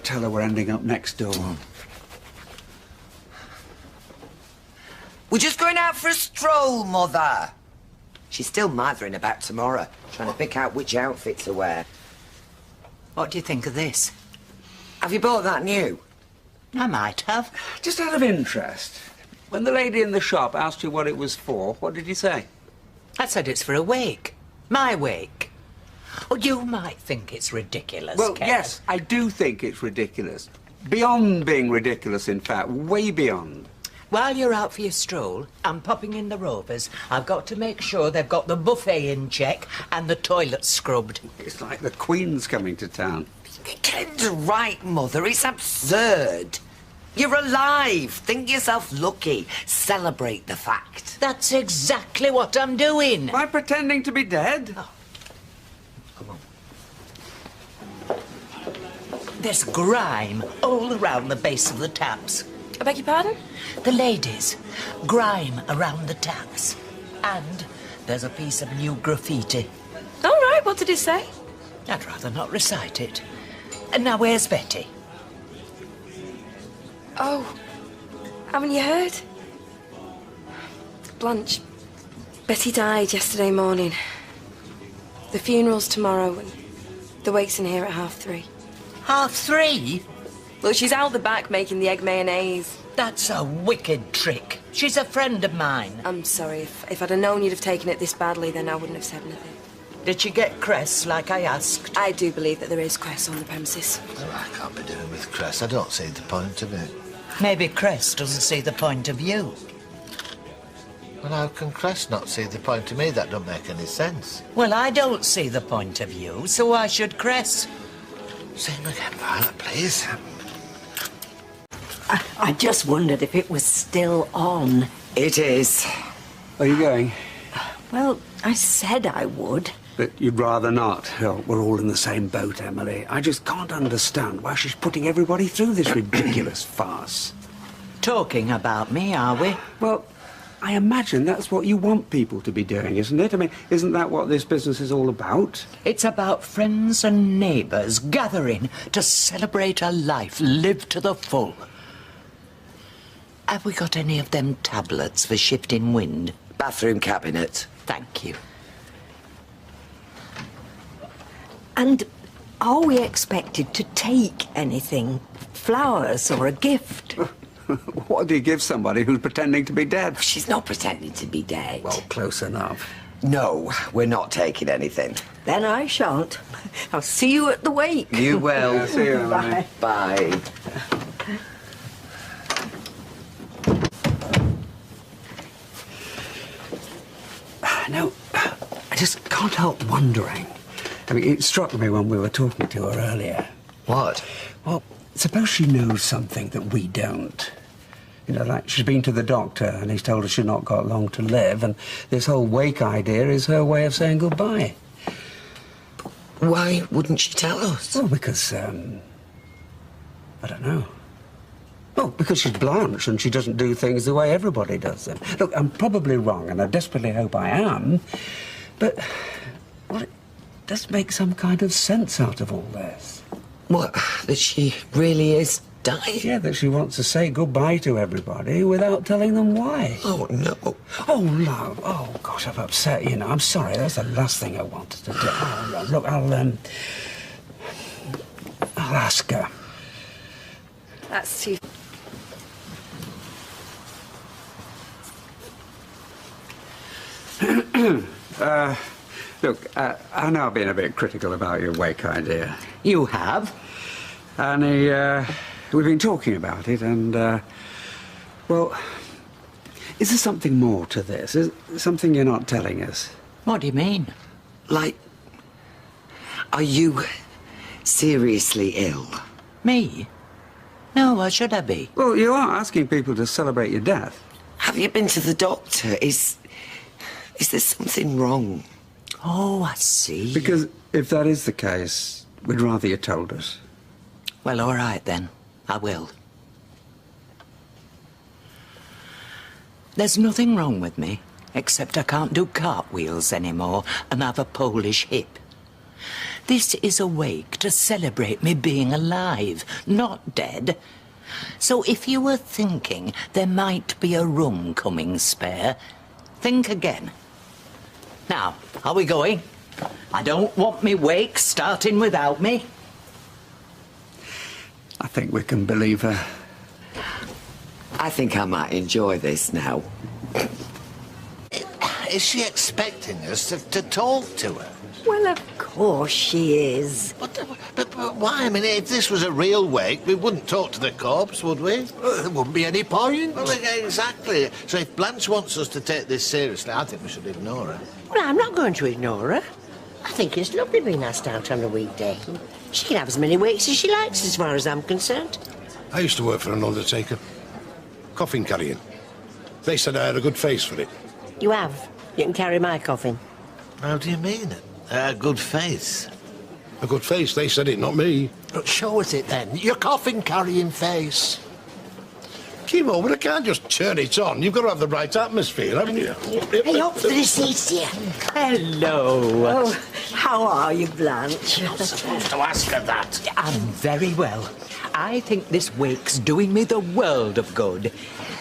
tell her we're ending up next door. We're just going out for a stroll, Mother. She's still mothering about tomorrow, trying to pick out which outfit to wear. What do you think of this? Have you bought that new? I might have. Just out of interest, when the lady in the shop asked you what it was for, what did you say? I said it's for a wake. My wake. Oh, you might think it's ridiculous, Well, Kev. yes, I do think it's ridiculous. Beyond being ridiculous, in fact, way beyond. While you're out for your stroll, I'm popping in the Rovers. I've got to make sure they've got the buffet in check and the toilet scrubbed. It's like the Queen's coming to town. Ken's right, Mother. It's absurd. You're alive. Think yourself lucky. Celebrate the fact. That's exactly what I'm doing. By pretending to be dead? Oh. Come on. There's grime all around the base of the taps. I beg your pardon? The ladies. Grime around the taps. And there's a piece of new graffiti. All right, what did it say? I'd rather not recite it. And now where's Betty? Oh, haven't you heard? Blanche, Betty died yesterday morning. The funeral's tomorrow and the wake's in here at 3:30. 3:30? Look, she's out the back making the egg mayonnaise. That's a wicked trick. She's a friend of mine. I'm sorry. If I'd have known you'd have taken it this badly, then I wouldn't have said anything. Did she get cress like I asked? I do believe that there is cress on the premises. Oh, I can't be doing with cress. I don't see the point of it. Maybe Cress doesn't see the point of you. Well, how can Cress not see the point of me? That don't make any sense. Well, I don't see the point of you, so why should Cress? Say him again, Violet, please. I just wondered if it was still on. It is. Are you going? Well, I said I would. But you'd rather not. Oh, we're all in the same boat, Emily. I just can't understand why she's putting everybody through this ridiculous farce. Talking about me, are we? Well, I imagine that's what you want people to be doing, isn't it? I mean, isn't that what this business is all about? It's about friends and neighbours gathering to celebrate a life lived to the full. Have we got any of them tablets for shifting wind? Bathroom cabinet. Thank you. And are we expected to take anything? Flowers or a gift? What do you give somebody who's pretending to be dead? She's not pretending to be dead. Well, close enough. No, we're not taking anything. Then I shan't. I'll see you at the wake. You will. Yeah, see you, Emily. Bye. No, I just can't help wondering. I mean, it struck me when we were talking to her earlier. What? Well, suppose she knows something that we don't. You know, like she's been to the doctor and he's told her she's not got long to live, and this whole wake idea is her way of saying goodbye. Why wouldn't she tell us? Well, because, I don't know. Well, because she's Blanche and she doesn't do things the way everybody does them. Look, I'm probably wrong, and I desperately hope I am, but, well, it does make some kind of sense out of all this. What, that she really is dying? Yeah, that she wants to say goodbye to everybody without telling them why. Oh, no. Oh, no. Oh, gosh, I've upset you now. I'm sorry. That's the last thing I wanted to do. Oh, no. Look, I'll ask her. That's too... Look, I know I've been a bit critical about your wake idea. You have? And we've been talking about it, and, well, is there something more to this? Is there something you're not telling us? What do you mean? Like, are you seriously ill? Me? No, why should I be? Well, you are asking people to celebrate your death. Have you been to the doctor? Is there something wrong? Oh, I see. Because if that is the case, we'd rather you told us. Well, all right then. I will. There's nothing wrong with me, except I can't do cartwheels anymore and have a Polish hip. This is a wake to celebrate me being alive, not dead. So if you were thinking there might be a room coming spare, think again. Now, are we going? I don't want me wake starting without me. I think we can believe her. I think I might enjoy this now. Is she expecting us to talk to her? Well, of course she is. But why? I mean, if this was a real wake, we wouldn't talk to the corpse, would we? There wouldn't be any point. Well, exactly. So if Blanche wants us to take this seriously, I think we should ignore her. Well, I'm not going to ignore her. I think it's lovely being asked out on a weekday. She can have as many wakes as she likes, as far as I'm concerned. I used to work for an undertaker. Coffin carrying. They said I had a good face for it. You have. You can carry my coffin. How do you mean it? A good face? A good face, they said it, not me. Show us it then. Your coffin-carrying face. Kimo, but I can't just turn it on. You've got to have the right atmosphere, haven't you? Hey, up for the seats here. Hello. Oh, how are you, Blanche? Not supposed to ask her that. I'm very well. I think this wake's doing me the world of good.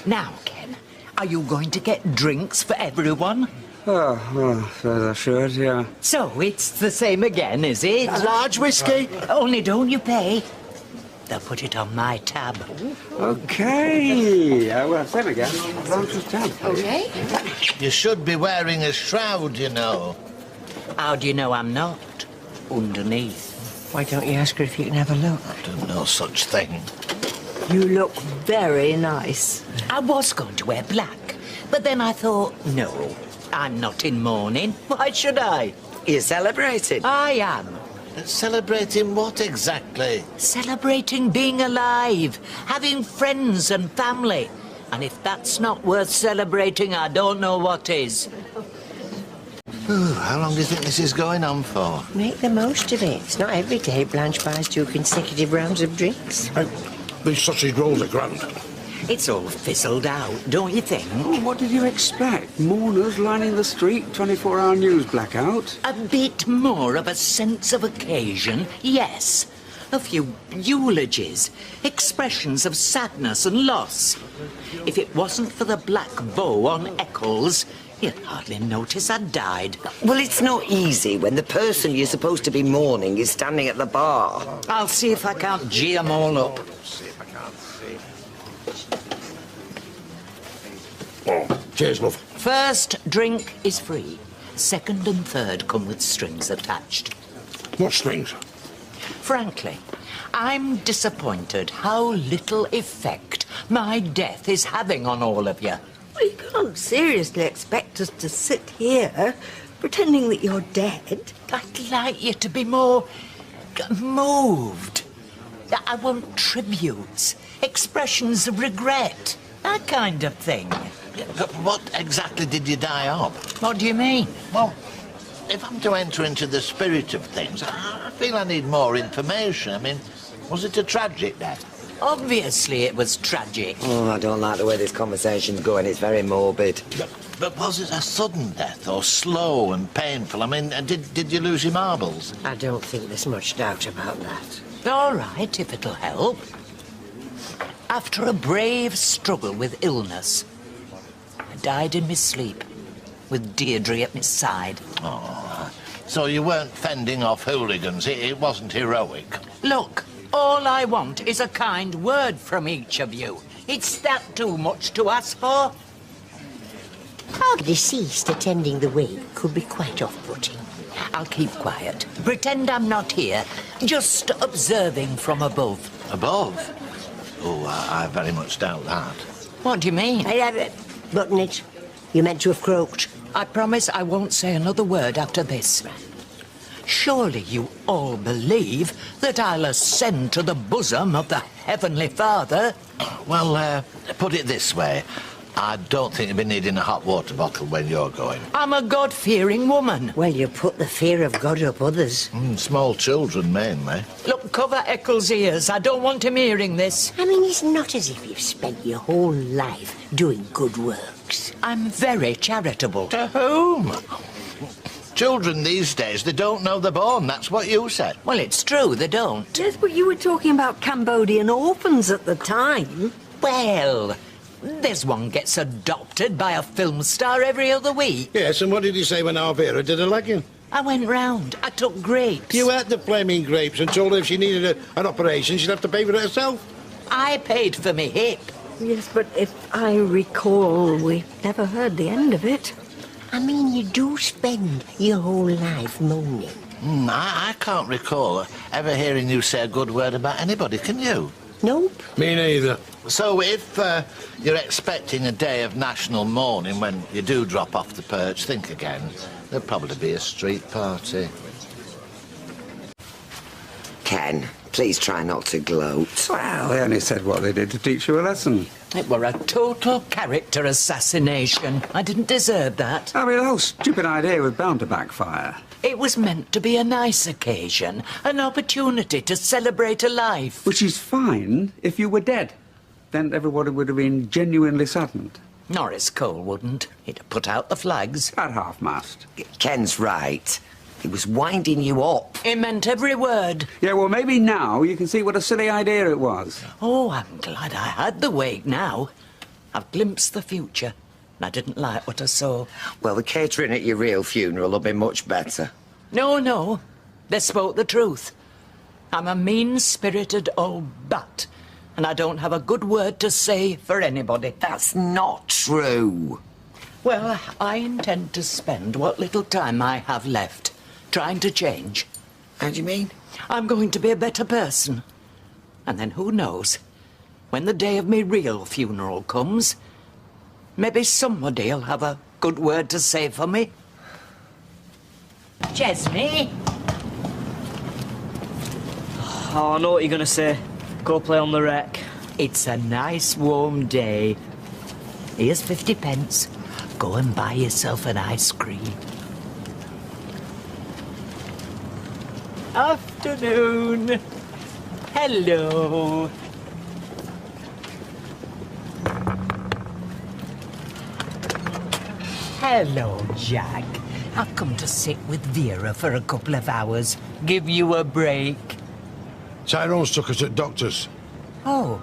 Now, Ken, are you going to get drinks for everyone? Oh, well, I suppose I should, yeah. So it's the same again, is it? A large whiskey. Only don't you pay? They'll put it on my tab. OK. Well, same again. Blanche's tab. Okay. You should be wearing a shroud, you know. How do you know I'm not? Underneath. Why don't you ask her if you can have a look? I do no such thing. You look very nice. I was going to wear black, but then I thought, no, I'm not in mourning. Why should I? You're celebrating. I am. Celebrating what exactly? Celebrating being alive, having friends and family. And if that's not worth celebrating, I don't know what is. Ooh, how long do you think this is going on for? Make the most of it. It's not every day Blanche buys 2 consecutive rounds of drinks. These sausage rolls are grand. It's all fizzled out, don't you think? Oh, what did you expect? Mourners lining the street, 24-hour news blackout? A bit more of a sense of occasion, yes. A few eulogies, expressions of sadness and loss. If it wasn't for the black bow on Eccles, you'd hardly notice I'd died. Well, it's not easy when the person you're supposed to be mourning is standing at the bar. I'll see if I can't gee 'em all up. Oh, cheers, love. First drink is free. Second and third come with strings attached. What strings? Frankly, I'm disappointed how little effect my death is having on all of you. Well, you can't seriously expect us to sit here pretending that you're dead. I'd like you to be more moved. I want tributes, expressions of regret, that kind of thing. But what exactly did you die of? What do you mean? Well, if I'm to enter into the spirit of things, I feel I need more information. I mean, was it a tragic death? Obviously it was tragic. Oh, I don't like the way this conversation's going. It's very morbid. But was it a sudden death or slow and painful? I mean, did you lose your marbles? I don't think there's much doubt about that. All right, if it'll help. After a brave struggle with illness, I died in my sleep, with Deirdre at my side. Oh, so you weren't fending off hooligans. It wasn't heroic. Look, all I want is a kind word from each of you. It's that too much to ask for? Our deceased attending the wake could be quite off-putting. I'll keep quiet. Pretend I'm not here, just observing from above. Above? Oh, I very much doubt that. What do you mean? Button it. You meant to have croaked. I promise I won't say another word after this. Surely you all believe that I'll ascend to the bosom of the Heavenly Father? Well, put it this way. I don't think you'll be needing a hot water bottle when you're going. I'm a God-fearing woman. Well, you put the fear of God up others. Small children, mainly. Look, cover Eccles' ears. I don't want him hearing this. I mean, it's not as if you've spent your whole life doing good works. I'm very charitable. To whom? Children these days, they don't know they're born. That's what you said. Well, it's true, they don't. Yes, but you were talking about Cambodian orphans at the time. Well, this one gets adopted by a film star every other week. Yes, and what did he say when Alvira did her legging? I went round. I took grapes. You ate the flaming grapes and told her if she needed an operation, she'd have to pay for it herself. I paid for me hip. Yes, but if I recall, we never heard the end of it. I mean, you do spend your whole life moaning. I can't recall ever hearing you say a good word about anybody, can you? Nope. Me neither. So if you're expecting a day of national mourning when you do drop off the perch, think again. There'll probably be a street party. Ken, please try not to gloat. Well, they only said what they did to teach you a lesson. It were a total character assassination. I didn't deserve that. I mean, the whole stupid idea was bound to backfire. It was meant to be a nice occasion, an opportunity to celebrate a life. Which is fine if you were dead. Then everybody would have been genuinely saddened. Norris Cole wouldn't. He'd have put out the flags. At half-mast. Ken's right. He was winding you up. He meant every word. Yeah, well, maybe now you can see what a silly idea it was. Oh, I'm glad I had the wake now. I've glimpsed the future, and I didn't like what I saw. Well, the catering at your real funeral will be much better. No, they spoke the truth. I'm a mean-spirited old bat, and I don't have a good word to say for anybody. That's not true. Well, I intend to spend what little time I have left trying to change. How do you mean? I'm going to be a better person. And then who knows, when the day of me real funeral comes, maybe somebody'll have a good word to say for me. Chesney? Oh, I know what you're going to say. Go play on the wreck. It's a nice warm day. Here's 50 pence. Go and buy yourself an ice cream. Afternoon. Hello. Hello, Jack. I've come to sit with Vera for a couple of hours. Give you a break. Tyrone's took us at doctor's. Oh,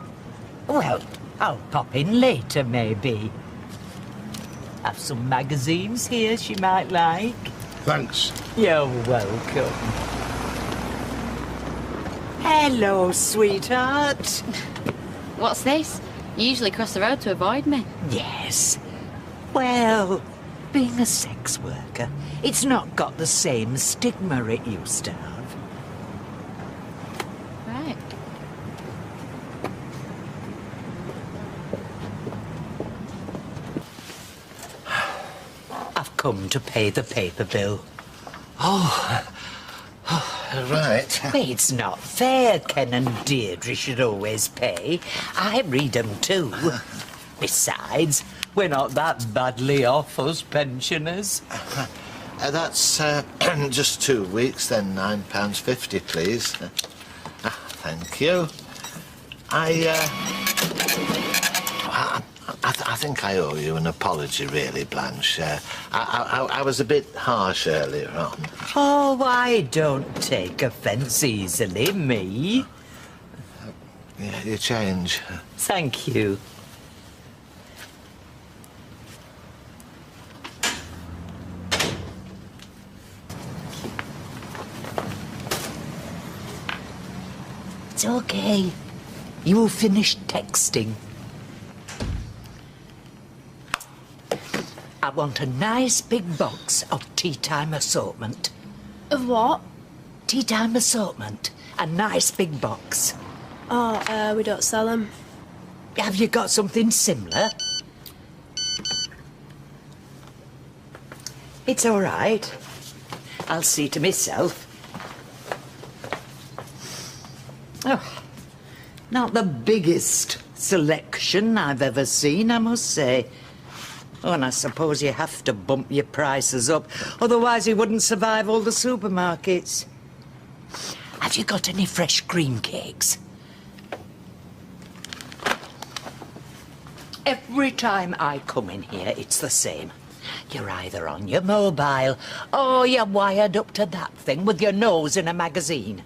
well, I'll pop in later, maybe. Have some magazines here she might like. Thanks. You're welcome. Hello, sweetheart. What's this? You usually cross the road to avoid me. Yes. Well, being a sex worker, it's not got the same stigma it used to have. Right. I've come to pay the paper bill. Right. It's not fair Ken and Deirdre should always pay. I read 'em too. Besides, we're not that badly off, us pensioners. That's just 2 weeks, then £9.50, please. Thank you. I think I owe you an apology, really, Blanche. I was a bit harsh earlier on. Oh, I don't take offence easily, me. Yeah, you change. Thank you. It's okay. You will finish texting. I want a nice big box of tea time assortment. Of what? Tea time assortment. A nice big box. Oh, we don't sell them. Have you got something similar? It's all right. I'll see to myself. Oh, not the biggest selection I've ever seen, I must say. Oh, and I suppose you have to bump your prices up, otherwise you wouldn't survive all the supermarkets. Have you got any fresh cream cakes? Every time I come in here, it's the same. You're either on your mobile or you're wired up to that thing with your nose in a magazine.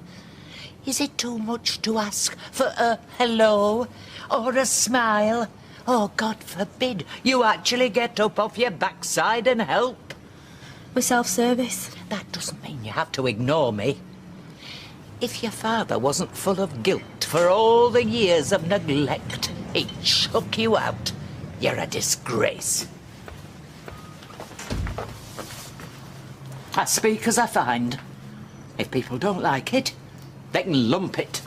Is it too much to ask for a hello or a smile? Oh, God forbid you actually get up off your backside and help. We're self-service. That doesn't mean you have to ignore me. If your father wasn't full of guilt for all the years of neglect, he'd chuck you out. You're a disgrace. I speak as I find. If people don't like it, they can lump it.